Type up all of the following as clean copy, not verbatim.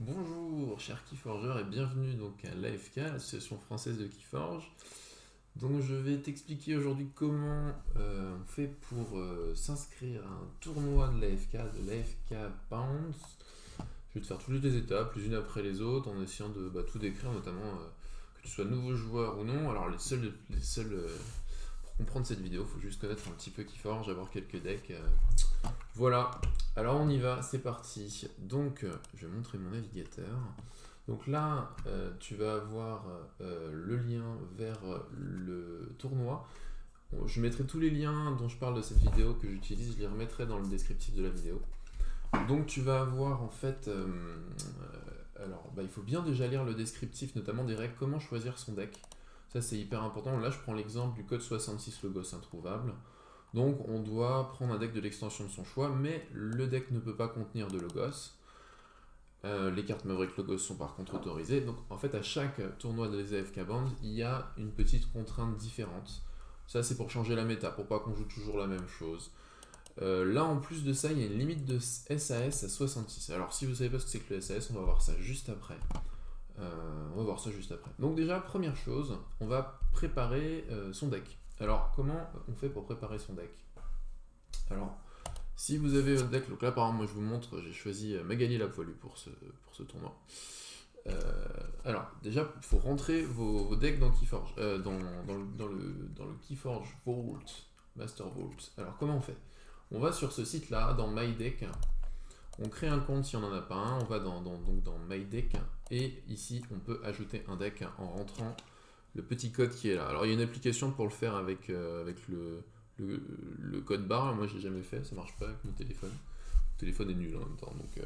Bonjour chers Keyforgers et bienvenue donc à l'AFK, l'Association française de Keyforge. Donc je vais t'expliquer aujourd'hui comment on fait pour s'inscrire à un tournoi de l'AFK, de l'AFK Bounce. Je vais te faire toutes les étapes, les unes après les autres, en essayant de tout décrire, notamment que tu sois nouveau joueur ou non. Alors pour comprendre cette vidéo, il faut juste connaître un petit peu Keyforge, avoir quelques decks. Voilà, alors on y va, c'est parti. Donc, je vais montrer mon navigateur. Donc là, tu vas avoir le lien vers le tournoi. Bon, je mettrai tous les liens dont je parle de cette vidéo que j'utilise, je les remettrai dans le descriptif de la vidéo. Donc tu vas avoir en fait, il faut bien déjà lire le descriptif, notamment des règles, comment choisir son deck. Ça c'est hyper important. Là je prends l'exemple du code 66 Logos introuvable. Donc on doit prendre un deck de l'extension de son choix, mais le deck ne peut pas contenir de Logos. Les cartes Maverick Logos sont par contre autorisées. Donc en fait à chaque tournoi des AFK Band, il y a une petite contrainte différente. Ça c'est pour changer la méta, pour pas qu'on joue toujours la même chose. Là en plus de ça, il y a une limite de SAS à 66. Alors si vous savez pas ce que c'est que le SAS, on va voir ça juste après. Donc déjà, première chose, on va préparer son deck. Alors, comment on fait pour préparer son deck? Alors, si vous avez votre deck, donc là par exemple, moi je vous montre, j'ai choisi Magali la Poilue pour ce tournoi. Alors, déjà, il faut rentrer vos decks dans Keyforge, dans le Keyforge Vault, Master Vault. Alors, comment on fait? On va sur ce site-là, dans My Deck, on crée un compte si on n'en a pas un, on va dans My Deck, et ici on peut ajouter un deck en rentrant le petit code qui est là. Alors il y a une application pour le faire avec le code barre, moi je l'ai jamais fait, ça marche pas avec mon téléphone. Le téléphone est nul en même temps, donc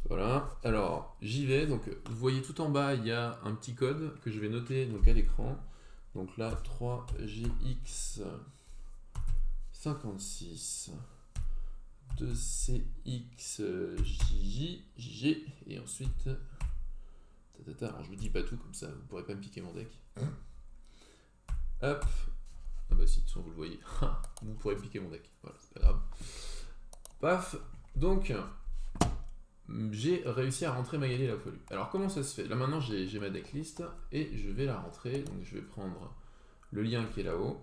voilà. Alors j'y vais, donc vous voyez tout en bas il y a un petit code que je vais noter donc, à l'écran. Donc là 3GX 56 2CXJJ et ensuite alors je vous dis pas tout comme ça vous pourrez pas me piquer mon deck. Hop, ah bah si de toute façon vous le voyez, vous pourrez piquer mon deck, voilà c'est pas grave. Paf, donc j'ai réussi à rentrer Magali la Poilue. Alors comment ça se fait? Là maintenant j'ai ma decklist et je vais la rentrer, donc je vais prendre le lien qui est là-haut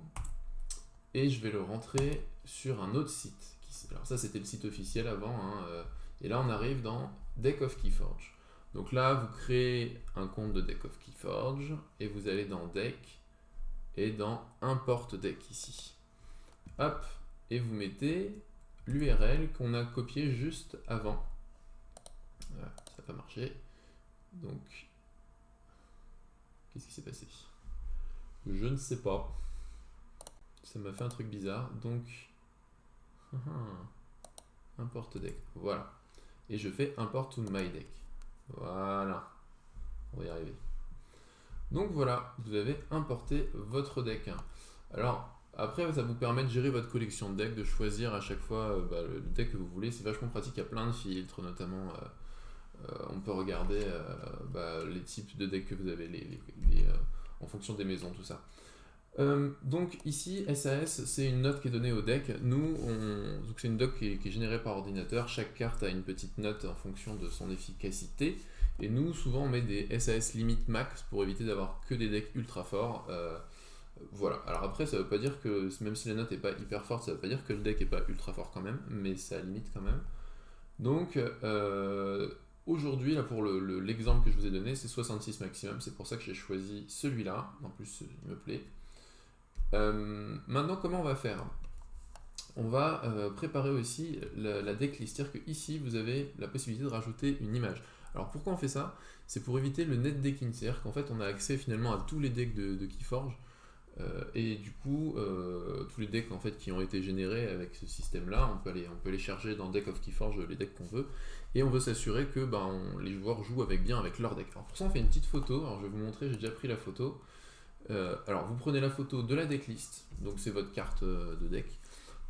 et je vais le rentrer sur un autre site. Alors ça c'était le site officiel avant, et là on arrive dans Deck of Keyforge. Donc là vous créez un compte de Deck of Keyforge et vous allez dans Deck et dans Import Deck ici. Hop, et vous mettez l'URL qu'on a copié juste avant. Voilà, ça n'a pas marché. Donc, qu'est-ce qui s'est passé? Je ne sais pas. Ça m'a fait un truc bizarre. Donc, import deck. Voilà. Et je fais import to my deck. Voilà. On va y arriver. Donc voilà, vous avez importé votre deck. Alors, après, ça vous permet de gérer votre collection de decks, de choisir à chaque fois le deck que vous voulez. C'est vachement pratique, il y a plein de filtres, notamment on peut regarder les types de decks que vous avez, en fonction des maisons, tout ça. Donc ici, SAS, c'est une note qui est donnée au deck. Nous, donc c'est une doc qui est générée par ordinateur. Chaque carte a une petite note en fonction de son efficacité. Et nous, souvent, on met des SAS limite max pour éviter d'avoir que des decks ultra forts. Voilà. Alors après, ça veut pas dire que, même si la note est pas hyper forte, ça veut pas dire que le deck est pas ultra fort quand même, mais ça limite quand même. Donc, aujourd'hui, là, pour l'exemple que je vous ai donné, c'est 66 maximum. C'est pour ça que j'ai choisi celui-là. En plus, il me plaît. Maintenant, comment on va faire? On va préparer aussi la decklist, c'est-à-dire que ici vous avez la possibilité de rajouter une image. Alors pourquoi on fait ça? C'est pour éviter le net decking, c'est-à-dire qu'en fait on a accès finalement à tous les decks de Keyforge, et du coup tous les decks en fait qui ont été générés avec ce système-là, on peut les charger dans Deck of Keyforge les decks qu'on veut, et on veut s'assurer que les joueurs jouent bien avec leur deck. Alors pour ça on fait une petite photo, alors je vais vous montrer, j'ai déjà pris la photo. Alors vous prenez la photo de la decklist, donc c'est votre carte de deck.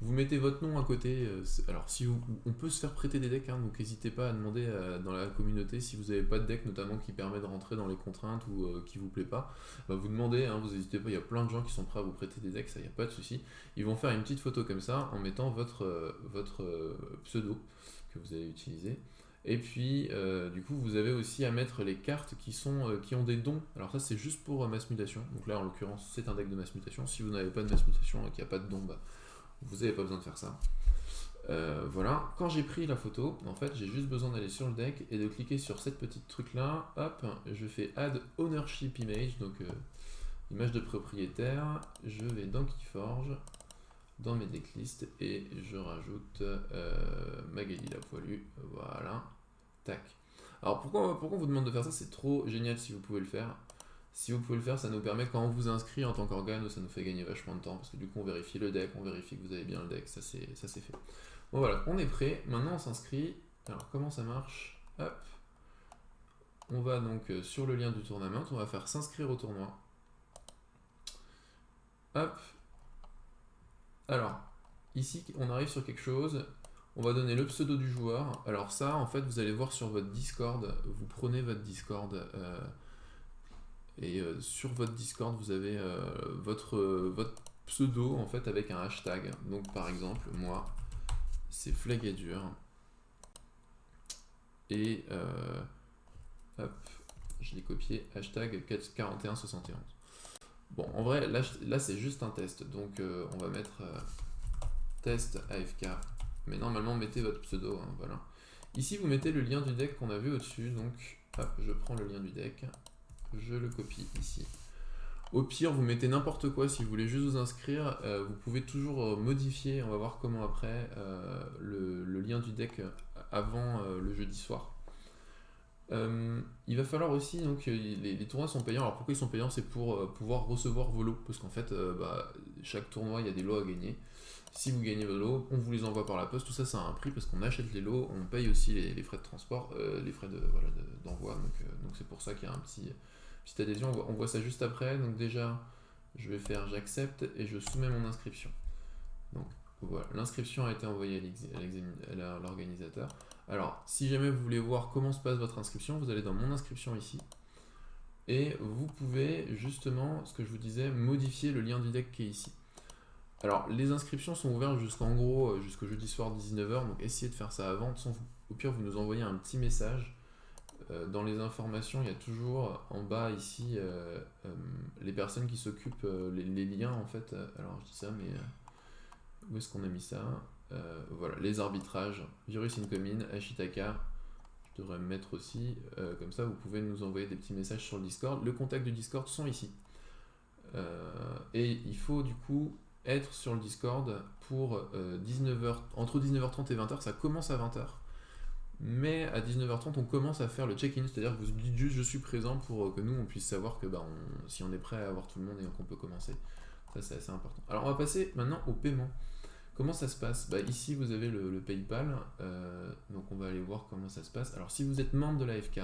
Vous mettez votre nom à côté. Alors si on peut se faire prêter des decks, donc n'hésitez pas à demander dans la communauté si vous n'avez pas de deck notamment qui permet de rentrer dans les contraintes ou qui vous plaît pas. Vous demandez, vous n'hésitez pas, il y a plein de gens qui sont prêts à vous prêter des decks, ça il n'y a pas de souci. Ils vont faire une petite photo comme ça en mettant votre pseudo que vous allez utiliser. Et puis, du coup, vous avez aussi à mettre les cartes qui ont des dons. Alors ça, c'est juste pour mass mutation. Donc là, en l'occurrence, c'est un deck de mass mutation. Si vous n'avez pas de mass mutation et qu'il n'y a pas de don, bah, vous n'avez pas besoin de faire ça. Voilà. Quand j'ai pris la photo, en fait, j'ai juste besoin d'aller sur le deck et de cliquer sur cette petite truc là. Hop, je fais Add Ownership Image, donc image de propriétaire. Je vais dans Keyforge, dans mes decklists, et je rajoute Magali la poilue. Voilà. Tac. Alors pourquoi on vous demande de faire ça? C'est trop génial si vous pouvez le faire. Si vous pouvez le faire, ça nous permet, quand on vous inscrit en tant qu'organe, ça nous fait gagner vachement de temps, parce que du coup on vérifie le deck, on vérifie que vous avez bien le deck, ça c'est fait. Bon voilà, on est prêt, maintenant on s'inscrit. Alors comment ça marche? Hop. On va donc sur le lien du tournament, on va faire s'inscrire au tournoi. Hop. Alors, ici on arrive sur quelque chose, on va donner le pseudo du joueur. Alors ça, en fait, vous allez voir sur votre Discord, vous prenez votre Discord, et sur votre Discord, vous avez votre pseudo, en fait, avec un hashtag. Donc par exemple, moi, c'est Flagadur. Et hop, je l'ai copié, hashtag 4171. Bon, en vrai, là c'est juste un test, donc on va mettre test AFK, mais normalement mettez votre pseudo, hein, voilà. Ici vous mettez le lien du deck qu'on a vu au-dessus, donc hop, je prends le lien du deck, je le copie ici. Au pire, vous mettez n'importe quoi, si vous voulez juste vous inscrire, vous pouvez toujours modifier, on va voir comment après, le lien du deck avant le jeudi soir. Il va falloir aussi, donc les tournois sont payants. Alors pourquoi ils sont payants? C'est pour pouvoir recevoir vos lots, parce qu'en fait chaque tournoi il y a des lots à gagner. Si vous gagnez vos lots, on vous les envoie par la poste. Tout ça, ça a un prix parce qu'on achète les lots, on paye aussi les frais de transport, les frais d'envoi. Donc c'est pour ça qu'il y a un petite adhésion. On voit ça juste après. Donc déjà, je vais faire j'accepte et je soumets mon inscription. Donc voilà, l'inscription a été envoyée à l'organisateur. Alors, si jamais vous voulez voir comment se passe votre inscription, vous allez dans mon inscription ici. Et vous pouvez justement, ce que je vous disais, modifier le lien du deck qui est ici. Alors, les inscriptions sont ouvertes jusqu'au jeudi soir 19h, donc essayez de faire ça avant. Au pire, vous nous envoyez un petit message. Dans les informations, il y a toujours en bas ici les personnes qui s'occupent, les liens en fait. Alors, je dis ça, mais où est-ce qu'on a mis ça? Voilà, les arbitrages, Virus Incoming, Ashitaka. Je devrais me mettre aussi, comme ça vous pouvez nous envoyer des petits messages sur le Discord. Le contact du Discord sont ici. Et il faut du coup être sur le Discord pour 19h, entre 19h30 et 20h, ça commence à 20h. Mais à 19h30, on commence à faire le check-in, c'est-à-dire que vous dites juste je suis présent pour que nous on puisse savoir que si on est prêt à avoir tout le monde et qu'on peut commencer. Ça c'est assez important. Alors on va passer maintenant au paiement. Comment ça se passe? Ici vous avez le PayPal, donc on va aller voir comment ça se passe. Alors si vous êtes membre de l'AFK,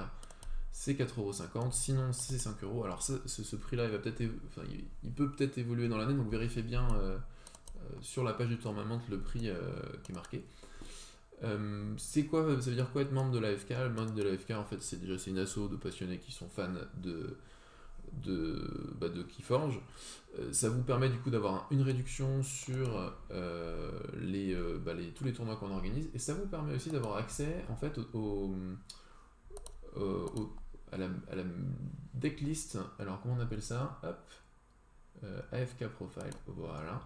c'est 4,50€, sinon c'est 5€. Alors ce prix-là, il peut peut-être évoluer dans l'année, donc vérifiez bien sur la page du tournament le prix qui est marqué. C'est quoi, ça veut dire quoi être membre de l'AFK? Le membre de l'AFK, en fait, c'est une asso de passionnés qui sont fans de Keyforge. Ça vous permet du coup d'avoir une réduction sur tous les tournois qu'on organise, et ça vous permet aussi d'avoir accès en fait à la decklist. Alors comment on appelle ça? Hop, AFK Profile, voilà.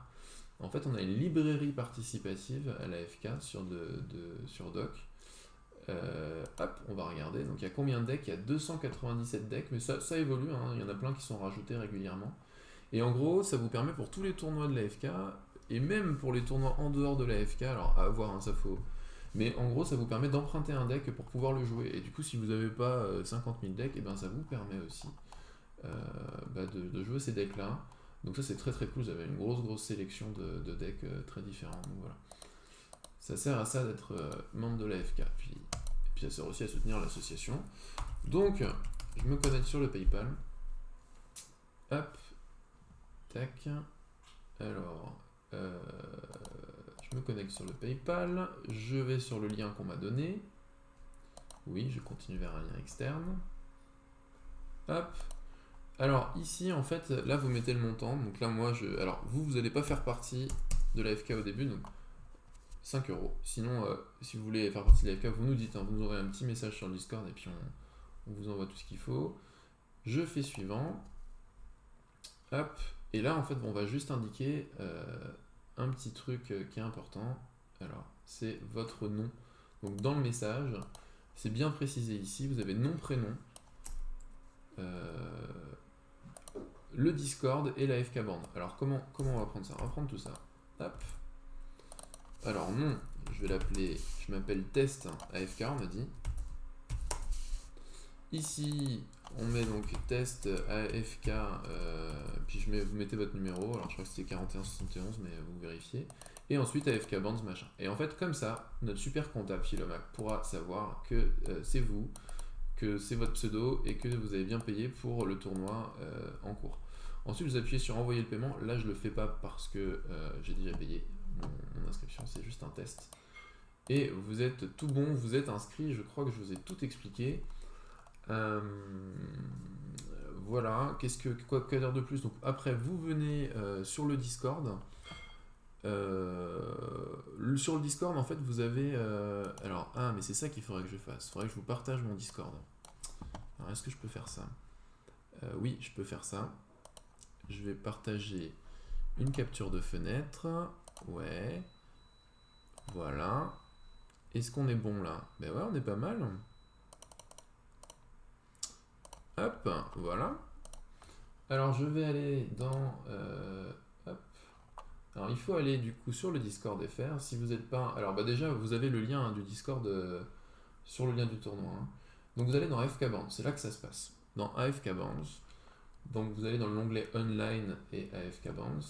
En fait, on a une librairie participative à l'AFK sur Doc. Hop, on va regarder. Donc, il y a combien de decks? Il y a 297 decks, mais ça évolue. Hein. Il y en a plein qui sont rajoutés régulièrement. Et en gros, ça vous permet pour tous les tournois de l'AFK, et même pour les tournois en dehors de l'AFK, alors à voir, hein, ça faut. Mais en gros, ça vous permet d'emprunter un deck pour pouvoir le jouer. Et du coup, si vous n'avez pas 50 000 decks, et ben ça vous permet aussi de jouer ces decks-là. Donc ça c'est très très cool, vous avez une grosse sélection de decks très différents, donc voilà. Ça sert à ça d'être membre de l'AFK, puis ça sert aussi à soutenir l'association. Donc, je me connecte sur le PayPal. Hop, tac. Alors, je me connecte sur le PayPal, je vais sur le lien qu'on m'a donné. Oui, je continue vers un lien externe. Hop. Alors ici en fait, là vous mettez le montant, donc là moi alors vous n'allez pas faire partie de l'AFK au début, donc 5 euros. Sinon, si vous voulez faire partie de l'AFK, vous nous dites, hein, vous nous envoyez un petit message sur le Discord et puis on vous envoie tout ce qu'il faut. Je fais suivant. Hop. Et là, en fait, on va juste indiquer un petit truc qui est important. Alors, c'est votre nom. Donc, dans le message, c'est bien précisé ici. Vous avez nom, prénom, le Discord et la AFK band. Alors, comment on va prendre ça? On va prendre tout ça. Hop. Alors, nom, je vais l'appeler, je m'appelle test AFK, on a dit. Ici, on met donc test AFK, puis vous mettez votre numéro, alors je crois que c'était 4171, mais vous vérifiez. Et ensuite AFK Bands, machin. Et en fait, comme ça, notre super comptable Philomac pourra savoir que c'est vous, que c'est votre pseudo et que vous avez bien payé pour le tournoi en cours. Ensuite, vous appuyez sur envoyer le paiement. Là, je le fais pas parce que j'ai déjà payé mon inscription, c'est juste un test. Et vous êtes tout bon, vous êtes inscrit, je crois que je vous ai tout expliqué. Voilà, quoi dire de plus? Donc après, vous venez sur le Discord. Sur le Discord, en fait, vous avez... mais c'est ça qu'il faudrait que je fasse. Il faudrait que je vous partage mon Discord. Alors, est-ce que je peux faire ça? Oui, je peux faire ça. Je vais partager une capture de fenêtre. Ouais. Voilà. Est-ce qu'on est bon là? Ben ouais, on est pas mal. Hop, voilà. Alors, je vais aller dans... hop. Alors, il faut aller du coup sur le Discord FR. Si vous n'êtes pas... Alors, déjà, vous avez le lien du Discord sur le lien du tournoi. Hein. Donc, vous allez dans AFK Bands. C'est là que ça se passe. Dans AFK Bands. Donc, vous allez dans l'onglet Online et AFK Bands.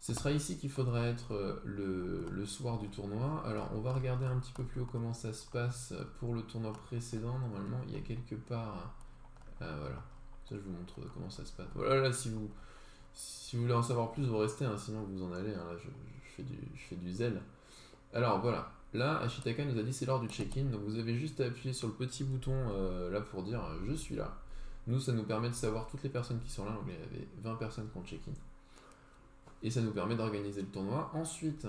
Ce sera ici qu'il faudra être le soir du tournoi. Alors, on va regarder un petit peu plus haut comment ça se passe pour le tournoi précédent. Normalement, il y a quelque part... voilà. Ça, je vous montre comment ça se passe. Voilà, là, si vous voulez en savoir plus, vous restez, hein, sinon vous en allez. Hein, là, je fais du zèle. Alors, voilà. Là, Ashitaka nous a dit c'est l'heure du check-in. Donc, vous avez juste à appuyer sur le petit bouton là pour dire je suis là. Nous, ça nous permet de savoir toutes les personnes qui sont là. Donc, il y avait 20 personnes qui ont check-in. Et ça nous permet d'organiser le tournoi. Ensuite,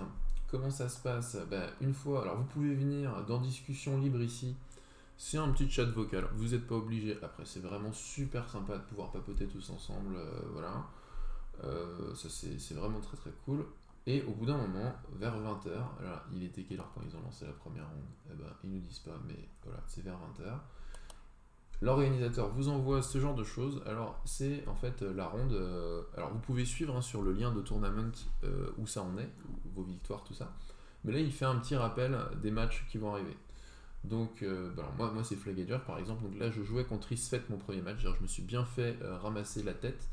comment ça se passe? Une fois, alors vous pouvez venir dans discussion libre ici. C'est un petit chat vocal, vous n'êtes pas obligé. Après, c'est vraiment super sympa de pouvoir papoter tous ensemble. Voilà. Ça, c'est vraiment très très cool. Et au bout d'un moment, vers 20h, alors il était quelle heure quand ils ont lancé la première ronde? Ils nous disent pas, mais voilà, c'est vers 20h. L'organisateur vous envoie ce genre de choses. Alors, c'est en fait la ronde. Alors, vous pouvez suivre sur le lien de tournament où ça en est, vos victoires, tout ça. Mais là, il fait un petit rappel des matchs qui vont arriver. Donc, moi c'est Flagager par exemple. Donc là, je jouais contre Isfet mon premier match. Je me suis bien fait ramasser la tête.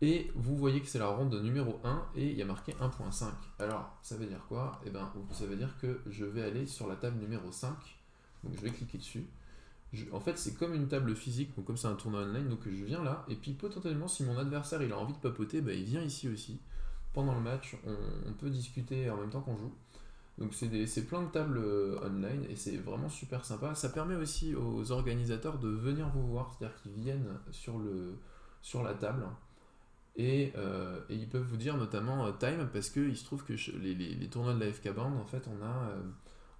Et vous voyez que c'est la ronde numéro 1 et il y a marqué 1.5. Alors, ça veut dire quoi? Ça veut dire que je vais aller sur la table numéro 5. Donc, je vais cliquer dessus. En fait, c'est comme une table physique, donc comme c'est un tournoi online, donc je viens là, et puis potentiellement, si mon adversaire il a envie de papoter, il vient ici aussi. Pendant le match, on peut discuter en même temps qu'on joue. Donc c'est plein de tables online, et c'est vraiment super sympa. Ça permet aussi aux organisateurs de venir vous voir, c'est-à-dire qu'ils viennent sur la table, et ils peuvent vous dire notamment time, parce qu'il se trouve que les tournois de la FK Band, en fait,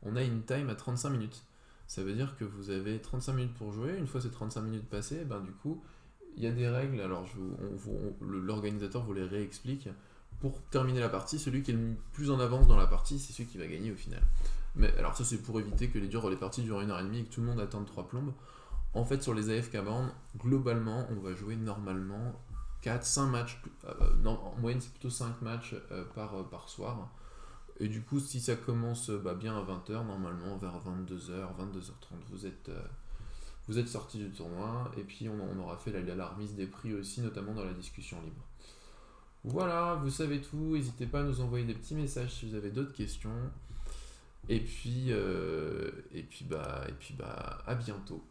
on a une time à 35 minutes. Ça veut dire que vous avez 35 minutes pour jouer. Une fois ces 35 minutes passées, du coup, il y a des règles. Alors, l'organisateur vous les réexplique. Pour terminer la partie, celui qui est le plus en avance dans la partie, c'est celui qui va gagner au final. Mais alors, ça, c'est pour éviter que les parties durent 1h30 et que tout le monde attende 3 plombes. En fait, sur les AFK Band, globalement, on va jouer normalement 4-5 matchs. En moyenne, c'est plutôt 5 matchs par soir. Et du coup, si ça commence bien à 20h, normalement, vers 22h, 22h30, vous êtes sorti du tournoi. Et puis, on aura fait la remise des prix aussi, notamment dans la discussion libre. Voilà, vous savez tout. N'hésitez pas à nous envoyer des petits messages si vous avez d'autres questions. Et puis, à bientôt.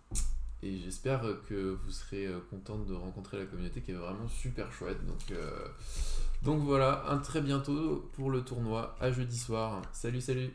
Et j'espère que vous serez contente de rencontrer la communauté qui est vraiment super chouette. Donc voilà, à très bientôt pour le tournoi à jeudi soir. Salut, salut!